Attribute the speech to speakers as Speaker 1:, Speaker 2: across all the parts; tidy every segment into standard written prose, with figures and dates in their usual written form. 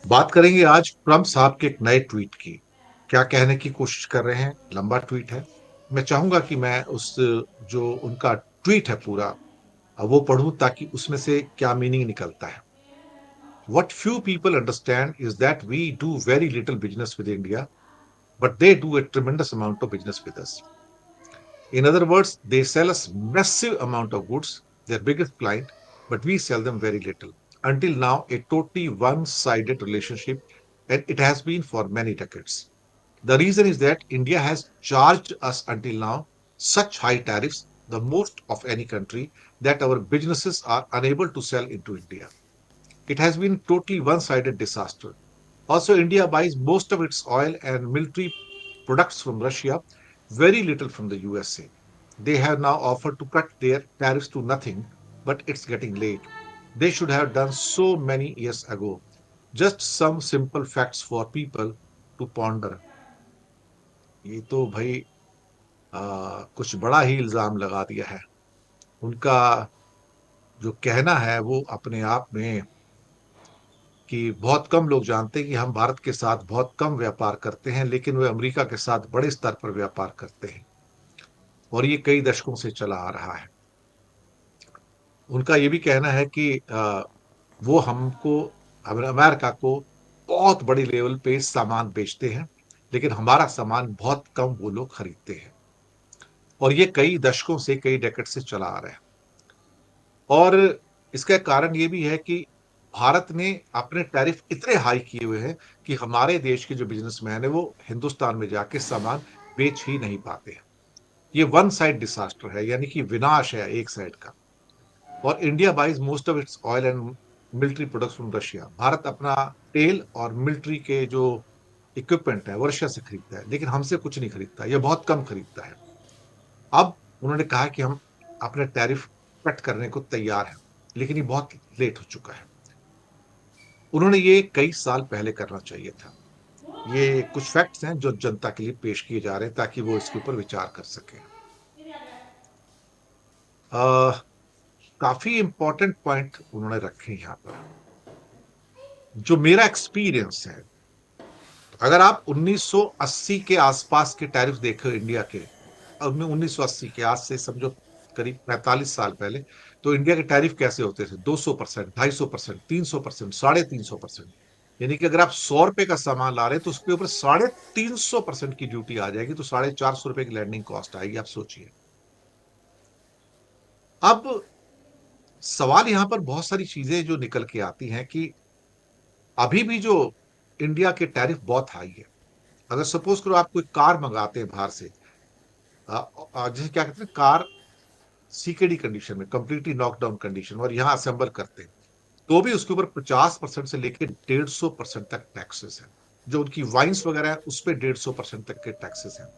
Speaker 1: बात करेंगे आज ट्रम्प साहब के एक नए ट्वीट की। क्या कहने की कोशिश कर रहे हैं, लंबा ट्वीट है। मैं चाहूंगा कि मैं उस जो उनका ट्वीट है पूरा वो पढ़ूं ताकि उसमें से क्या मीनिंग निकलता है। What few people understand is that we do very little business with India, but they do a tremendous amount of business with us. In other words, they sell us massive amount of goods, their biggest client, but we sell them very little. Until now, a totally one-sided relationship, and it has been for many decades. The reason is that India has charged us until now such high tariffs, the most of any country, that our businesses are unable to sell into India. It has been totally one-sided disaster. Also, India buys most of its oil and military products from Russia, very little from the USA. They have now offered to cut their tariffs to nothing, but it's getting late. They should have done so many years ago. Just some simple facts for people to ponder. ये तो भाई कुछ बड़ा ही इल्जाम लगा दिया है। उनका जो कहना है वो अपने आप में कि बहुत कम लोग जानते हैं कि हम भारत के साथ बहुत कम व्यापार करते हैं, लेकिन वे अमेरिका के साथ बड़े स्तर पर व्यापार करते हैं और ये कई दशकों से चला आ रहा है। उनका ये भी कहना है कि वो अमेरिका को बहुत बड़ी लेवल पे सामान बेचते हैं, लेकिन हमारा सामान बहुत कम वो लोग खरीदते हैं और ये कई दशकों से, कई डेकेड से चला आ रहा है। और इसका कारण ये भी है कि भारत ने अपने टैरिफ इतने हाई किए हुए हैं कि हमारे देश के जो बिजनेसमैन है वो हिंदुस्तान में जाके सामान बेच ही नहीं पाते हैं। ये वन साइड डिसास्टर है, यानी कि विनाश है एक साइड का। और India buys most of its oil and military products from Russia. भारत अपना तेल और मिलिट्री के जो इक्विपमेंट है वो रशिया से खरीदता है, लेकिन हमसे कुछ नहीं खरीदता, या बहुत कम खरीदता है। अब उन्होंने कहा कि हम अपने टैरिफ कट करने को तैयार हैं, लेकिन ये बहुत लेट हो चुका है। उन्होंने ये कई साल पहले करना चाहिए था। ये कुछ फैक्ट्स हैं जो जनता के लिए पेश किए जा रहे हैं ताकि वो इसके ऊपर विचार कर सके। काफी इंपॉर्टेंट पॉइंट उन्होंने रखे यहाँ पर, जो मेरा एक्सपीरियंस है। अगर आप 1980 के आसपास के टैरिफ देखो इंडिया के, अब 1980 के, आज से समझो करीब 45 साल पहले, तो इंडिया के टैरिफ कैसे होते थे? 200%, 250%, 300%, 350%। यानी कि अगर आप 100 रुपए का सामान ला रहे हैं तो उसके ऊपर 350% की ड्यूटी आ जाएगी, तो 450 रुपए की लैंडिंग कॉस्ट आएगी। आप सोचिए। अब सवाल यहां पर बहुत सारी चीजें जो निकल के आती हैं कि अभी भी जो इंडिया के टैरिफ बहुत हाई है। अगर सपोज करो आप कोई कार मंगाते हैं बाहर से, जैसे क्या कहते हैं, कार सीकेडी कंडीशन में, कंप्लीटली नॉकडाउन कंडीशन, और यहाँ असेंबल करते हैं, तो भी उसके ऊपर 50% से लेकर 150% तक टैक्सेस हैं। जो उनकी वाइन्स वगैरह है उस पर 150% तक के टैक्सेस हैं।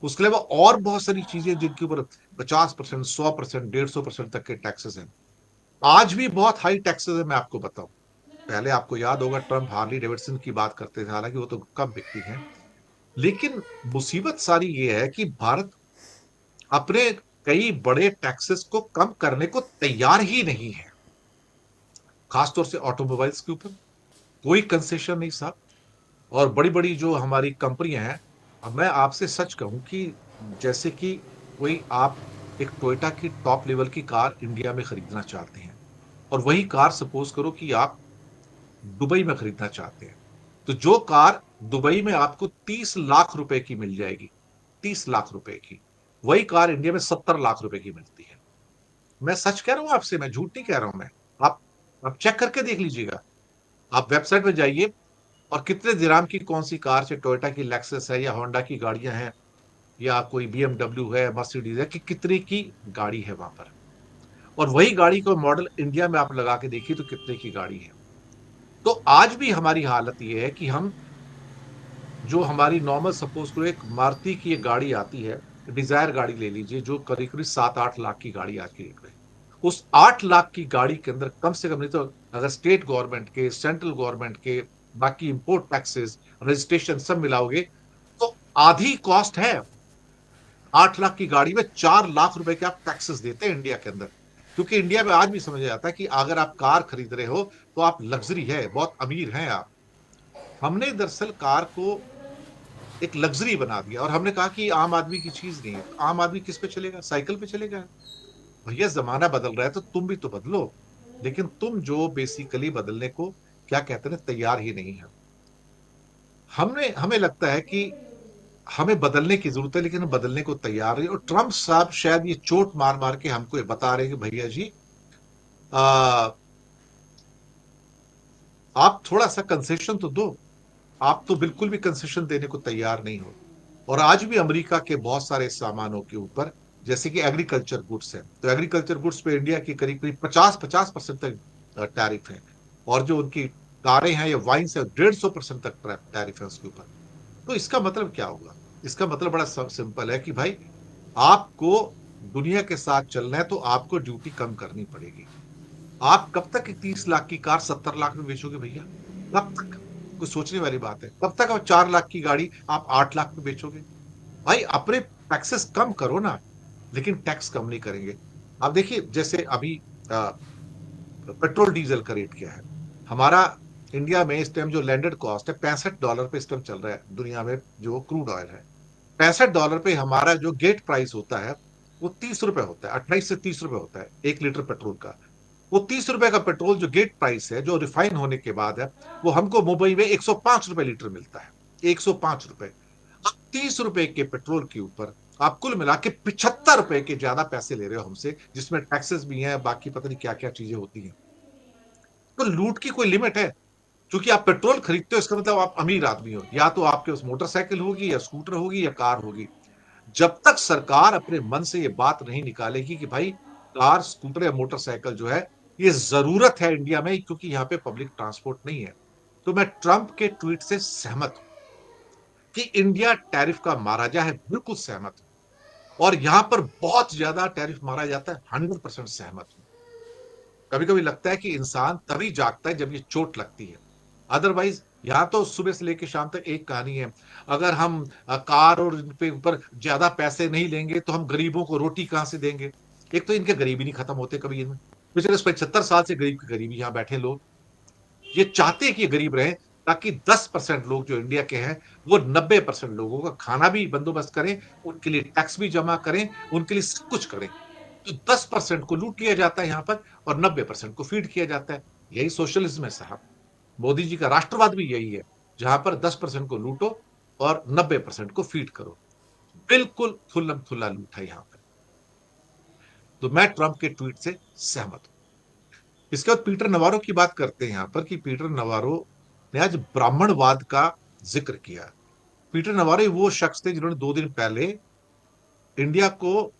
Speaker 1: उसके अलावा और बहुत सारी चीजें जिनके ऊपर 50%, 100%, 150% तक के टैक्सेस हैं। आज भी बहुत हाई टैक्सेस है, मैं आपको बताऊं। पहले आपको याद होगा ट्रम्प हार्ली डेविडसन की बात करते थे, हालांकि वो तो कम बिकती है। लेकिन मुसीबत सारी ये है कि भारत अपने कई बड़े टैक्सेस को कम करने को तैयार ही नहीं है। खासतौर से ऑटोमोबाइल्स के ऊपर कोई कंसेशन नहीं साहब। और बड़ी बड़ी जो हमारी कंपनियां हैं, अब मैं आपसे सच कहूं कि जैसे कि कोई आप एक टोयोटा की टॉप लेवल की कार इंडिया में खरीदना चाहते हैं, और वही कार सपोज करो कि आप दुबई में खरीदना चाहते हैं, तो जो कार दुबई में आपको 30 लाख रुपए की मिल जाएगी, 30 लाख रुपए की, वही कार इंडिया में 70 लाख रुपए की मिलती है। मैं सच कह रहा हूं आपसे, मैं झूठ नहीं कह रहा हूं। मैं आप आप चेक करके देख लीजिएगा। आप वेबसाइट पे जाइए और कितने दिराम की कौन सी कार, से टोयोटा की लेक्सस है या होंडा की गाड़ियां हैं या कोई बीएमडब्ल्यू है, मर्सिडीज है, कि कितने की गाड़ी है वहां पर। और वही गाड़ी को मॉडल इंडिया में आप लगा के देखिए तो कितने की गाड़ी है। तो आज भी हमारी हालत यह है कि हम, जो हमारी नॉर्मल, सपोज करो एक मारुति की एक गाड़ी आती है, डिजायर गाड़ी ले लीजिए, जो करीब करीब 7-8 लाख की गाड़ी आज की डेट में, उस 8 लाख की गाड़ी के अंदर कम से कम, नहीं तो अगर स्टेट गवर्नमेंट के, सेंट्रल गवर्नमेंट के, बाकी इंपोर्ट टैक्सेस, रजिस्ट्रेशन सब मिलाओगे, तो आधी कॉस्ट है। 8 लाख की गाड़ी में 4 लाख रुपए के आप टैक्सेस देते हैं इंडिया के अंदर। क्योंकि इंडिया में आज भी समझा जाता है कि अगर आप कार खरीद रहे हो तो आप लग्जरी है, बहुत अमीर हैं आप। हमने दरअसल कार को एक लग्जरी बना दिया और हमने कहा कि आम आदमी की चीज नहीं है। तो आम आदमी किस पे चलेगा? साइकिल पे चलेगा। भैया जमाना बदल रहा है तो तुम भी तो बदलो। लेकिन तुम जो बेसिकली बदलने को क्या कहते हैं तैयार ही नहीं है। हमने हमें लगता है कि हमें बदलने की जरूरत है लेकिन हम बदलने को तैयार नहीं। और ट्रंप साहब शायद ये चोट मार मार के हमको ये बता रहे हैं कि भैया जी आ, आप थोड़ा सा कंसेशन तो दो। आप तो बिल्कुल भी कंसेशन देने को तैयार नहीं हो। और आज भी अमेरिका के बहुत सारे सामानों के ऊपर जैसे कि एग्रीकल्चर गुड्स है तो एग्रीकल्चर गुड्स पे इंडिया की करीब करीब 50% तक टैरिफ है। और जो उनकी कारें हैं या वाइन्स है 150% तक टैरिफ है उसके ऊपर। तो इसका मतलब क्या होगा? इसका मतलब बड़ा सिंपल है कि भाई आपको दुनिया के साथ चलना है तो आपको ड्यूटी कम करनी पड़ेगी। आप कब तक 30 लाख की कार 70 लाख में बेचोगे भैया? कब तक? कुछ सोचने वाली बात है। कब तक आप 4 लाख की गाड़ी आप 8 लाख में बेचोगे? भाई अपने टैक्सेस कम करो ना। लेकिन टैक्स कम नहीं करेंगे। आप देखिए जैसे अभी पेट्रोल डीजल का रेट क्या है हमारा इंडिया में इस टाइम जो लैंडेड कॉस्ट है $65 पे इस टाइम चल रहा है दुनिया में जो क्रूड ऑयल है। $65 पे हमारा जो गेट प्राइस होता है वो 30 रुपए होता है। 28 से 30 रुपए होता है 1 लीटर पेट्रोल का। वो 30 रुपए का पेट्रोल जो गेट प्राइस है जो रिफाइन होने के बाद है वो हमको मुंबई में 105 रुपए लीटर मिलता है। 105 रुपए। अब 30 रुपए के पेट्रोल के ऊपर आप कुल मिला के 75 रुपए के ज्यादा पैसे ले रहे हो हमसे जिसमें टैक्सेस भी हैं बाकी पता नहीं क्या क्या चीजें होती हैं। तो लूट की कोई लिमिट है? क्योंकि आप पेट्रोल खरीदते हो इसका मतलब आप अमीर आदमी हो या तो आपके पास मोटरसाइकिल होगी या स्कूटर होगी या कार होगी। जब तक सरकार अपने मन से ये बात नहीं निकालेगी कि भाई कार स्कूटर या मोटरसाइकिल जो है ये जरूरत है इंडिया में क्योंकि यहाँ पे पब्लिक ट्रांसपोर्ट नहीं है। तो मैं ट्रंप के ट्वीट से सहमत हूं कि इंडिया टैरिफ का महाराजा है। बिल्कुल सहमत हूं। और यहां पर बहुत ज्यादा टैरिफ मारा जाता है। 100% सहमत हूं। कभी कभी लगता है कि इंसान तभी जागता है जब ये चोट लगती है। अदरवाइज यहाँ तो सुबह से लेकर शाम तक एक कहानी है। अगर हम कार और इन पे ऊपर ज्यादा पैसे नहीं लेंगे तो हम गरीबों को रोटी कहां से देंगे? एक तो इनके गरीबी नहीं खत्म होते कभी इनमें। पिछले 75 साल से गरीब की गरीबी यहाँ बैठे लोग ये चाहते हैं कि ये गरीब रहे ताकि 10% लोग जो इंडिया के हैं वो 90% लोगों का खाना भी बंदोबस्त करें। उनके लिए टैक्स भी जमा करें। उनके लिए सब कुछ करें। तो 10% को लूट लिया जाता है यहाँ पर और 90% को फीड किया जाता है। यही सोशलिज्म है साहब। मोदी जी का राष्ट्रवाद भी यही है जहां पर 10% को लूटो और 90% को फीड करो। बिल्कुल खुल्लम खुल्ला लूट है यहां पर। तो मैं ट्रंप के ट्वीट से सहमत हूं। इसके बाद पीटर नवारो की बात करते हैं यहां पर कि पीटर नवारो ने आज ब्राह्मणवाद का जिक्र किया। पीटर नवारो वो शख्स थे जिन्होंने 2 दिन पहले इंडिया को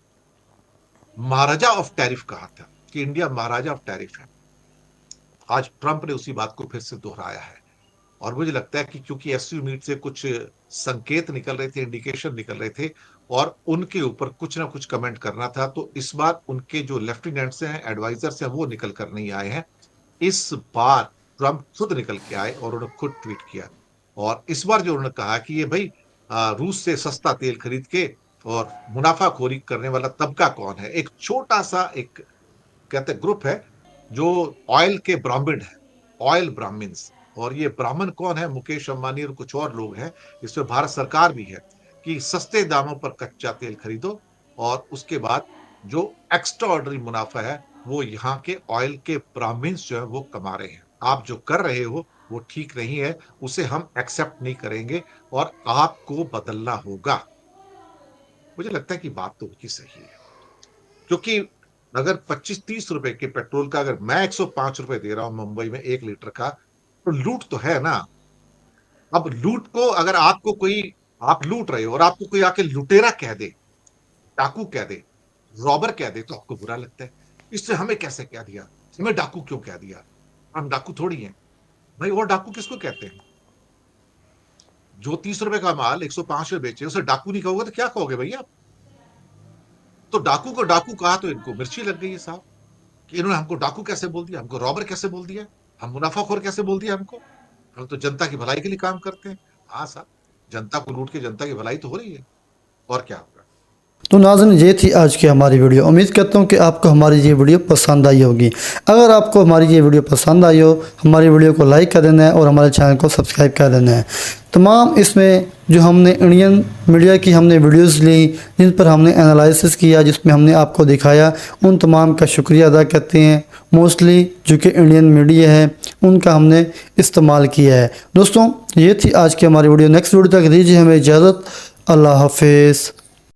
Speaker 1: महाराजा ऑफ टैरिफ कहा था कि इंडिया महाराजा ऑफ टैरिफ है। आज ट्रंप ने उसी बात को फिर से दोहराया है। और मुझे लगता है कि क्योंकि एसयू मीट से कुछ संकेत निकल रहे थे इंडिकेशन निकल रहे थे और उनके ऊपर कुछ ना कुछ कमेंट करना था तो इस बार उनके जो लेफ्टिनेंट्स हैं एडवाइजर्स हैं वो निकल कर नहीं आए हैं। इस बार ट्रंप खुद निकल के आए और उन्होंने खुद ट्वीट किया। और इस बार जो उन्होंने कहा कि ये भाई रूस से सस्ता तेल खरीद के और मुनाफाखोरी करने वाला तबका कौन है? एक छोटा सा एक कहते ग्रुप है जो ऑयल के ब्राह्मण है। ऑयल ब्राह्मण्स। और ये ब्राह्मण कौन है? मुकेश अंबानी और कुछ और लोग हैं। इसमें भारत सरकार भी है कि सस्ते दामों पर कच्चा तेल खरीदो और उसके बाद जो एक्स्ट्रा ऑर्डनरी मुनाफा है वो यहाँ के ऑयल के ब्राह्मण्स जो है वो कमा रहे हैं। आप जो कर रहे हो वो ठीक नहीं है। उसे हम एक्सेप्ट नहीं करेंगे और आपको बदलना होगा। मुझे लगता है कि बात तो उनकी सही है। क्योंकि अगर 25-30 रुपए के पेट्रोल का अगर मैं 105 रुपए दे रहा हूं मुंबई में 1 लीटर का तो लूट तो है ना। अब लूट को अगर आपको कोई आप लूट रहे हो और आपको कोई आके लुटेरा कह दे डाकू कह दे रॉबर कह दे तो आपको बुरा लगता है। इससे हमें कैसे कह दिया? हमें डाकू क्यों कह दिया? हम डाकू थोड़ी हैं। भाई और डाकू किसको कहते हैं? जो 30 रुपए का माल 105 में बेचे उसे डाकू नहीं कहोगे तो क्या कहोगे भैया? तो डाकू को डाकू कहा तो इनको मिर्ची लग गई है साहब कि इन्होंने हमको डाकू कैसे बोल दिया? हमको रॉबर कैसे बोल दिया? हम मुनाफाखोर कैसे बोल दिया हमको? हम तो जनता की भलाई के लिए काम करते हैं। हाँ साहब। जनता को लूट के जनता की भलाई तो हो रही है। और क्या होगा?
Speaker 2: तो नाज़रीन, ये थी आज की हमारी वीडियो। उम्मीद करता हूँ कि आपको हमारी ये वीडियो पसंद आई होगी। अगर आपको हमारी ये वीडियो पसंद आई हो, हमारी वीडियो को लाइक कर देना है और हमारे चैनल को सब्सक्राइब कर देना है। तमाम इसमें जो हमने इंडियन मीडिया की हमने वीडियोस ली, जिन पर हमने एनालिसिस किया, जिसमें हमने आपको दिखाया, उन तमाम का शुक्रिया अदा करते हैं। मोस्टली जो कि इंडियन मीडिया है उनका हमने इस्तेमाल किया है। दोस्तों, ये थी आज की हमारी वीडियो। नेक्स्ट वीडियो तक दीजिए हमें इजाज़त। अल्लाह हाफिज़।